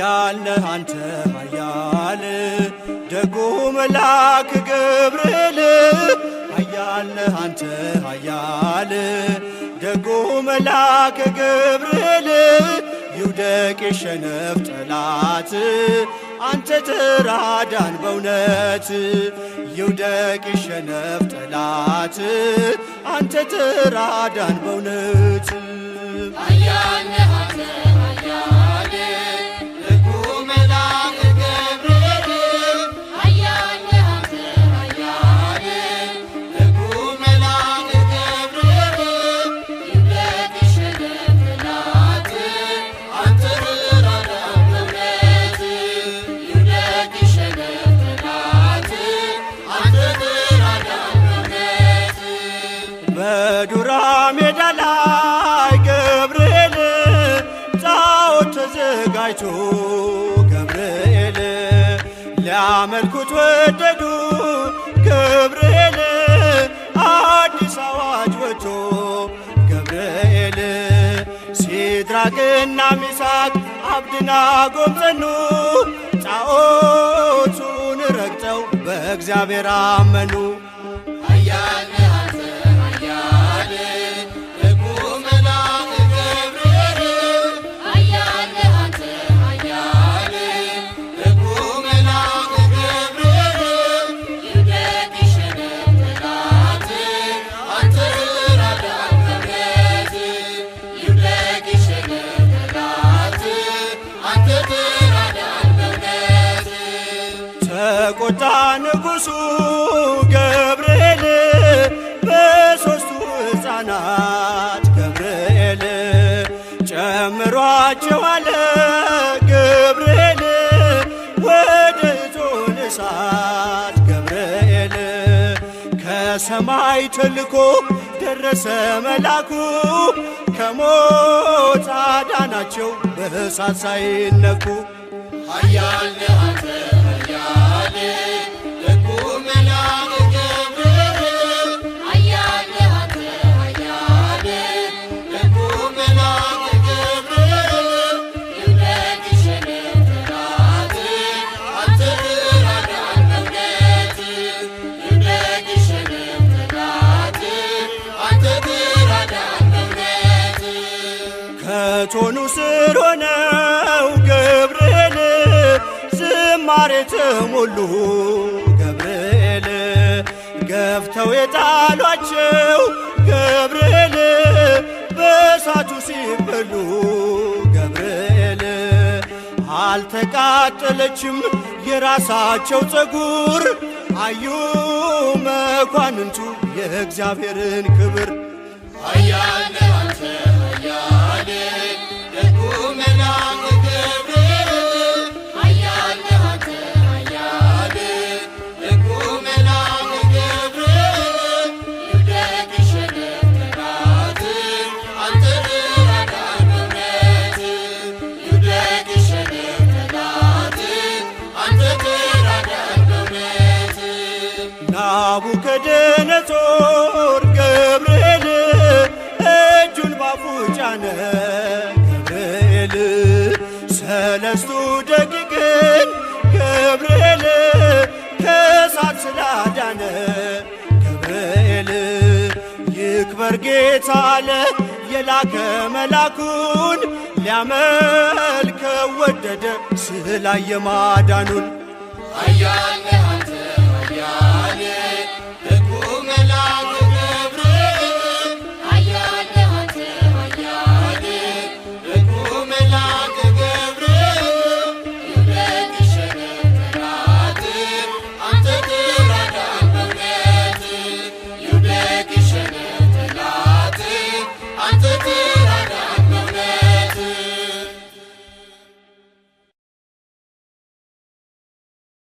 ኃያል ነህ አንተ ኃያል ደጉ መልአክ ገብርኤል ኃያል ነህ አንተ ኃያል ደጉ መልአክ ገብርኤል ይውደቅ የሸነፍ ጠላት አንተ ተራዳን በእውነት ይውደቅ የሸነፍ ጠላት አንተ ተራዳን በእውነት ኃያል ነህ አንተ ኃያል ደጉ መልአክ ገብርኤል ኃያል ነህ አንተ ኃያል ደጉ መልአክ ገብርኤል ይውደቅ የሸነፍ ጠላት አንተ ተራዳን በእውነት ይውደቅ የሸነፍ ጠላት አንተ ተራዳን በእውነት በዱራ ሜዳ ላይ ገብርኤል ጣዖት ተዘጋጅቶ ገብርኤል ሊያመልኩት ወደዱ ገብርኤል አዲስ አዋጅ ወጥቶ ገብርኤል ሲድራቅና ሚሳቅ አብደናጎም ጸኑ ጣዖቱን ረግጠው በእግዚአብሔር አመኑ ኃያል ነህ አንተ ኃያል ደጉ መልአክ ገብርኤል ኃያል ነህ አንተ ኃያል ደጉ መልአክ ገብርኤል ይውደቅ የሸነፍ ጠላት አንተ ተራዳን በእውነት ይውደቅ የሸነፍ ጠላት አንተ ተራዳን በእውነት ተቆጣ ንጉሡ ገብርኤል በሦስቱ ሕፃናት ገብርኤል ጨምሯቸው አለ ገብርኤል ወደ እቶነ እሳት ገብርኤል ከሰማይ ተልኮ ደረሰ መላኩ ከሞት አዳናቸው በእሳት ሳይነኩ ኃያል ነህ አንተ ኃያል ደጉ መልአክ ገብርኤል ኃያል ነህ አንተ ኃያል ደጉ መልአክ ገብርኤል ይውደቅ የሸነፍ ጠላት አንተ ተራዳን በእውነት ይውደቅ የሸነፍ ጠላት አንተ ተራዳን በእውነት ከቶኑ ስር ሆነው ገብርኤል ዝማሬ ተሞሉ ገብርኤል ገፍተው የጣሏቸው ገብርኤል በእሳቱ ሲበሉ ገብርኤል አልተቃጠለችም የራሳቸው ፀጉር አዩ መኳንንቱ የእግዚአብሔርን ክብር ኃያል ነህ አንተ ኃያል ደጉ መልአክ ገብርኤል ኃያል ነህ አንተ ኃያል ደጉ መልአክ ገብርኤል ይውደቅ የሸነፍ ጠላት አንተ ተራዳን በእውነት ይውደቅ የሸነፍ ጠላት አንተ ተራዳን በእውነት ናቡከደነጾር ገብርኤል እጁን ባፉ ጫነ ገብርኤል ሰለስቱ ደቂቅን ገብርኤል ከእሳት ስላዳነ ገብርኤል ይክበር ጌታ አለ የላከ መላኩን ሊያመልከው ወደደ ስላየ ማዳኑን ኃያል ነህ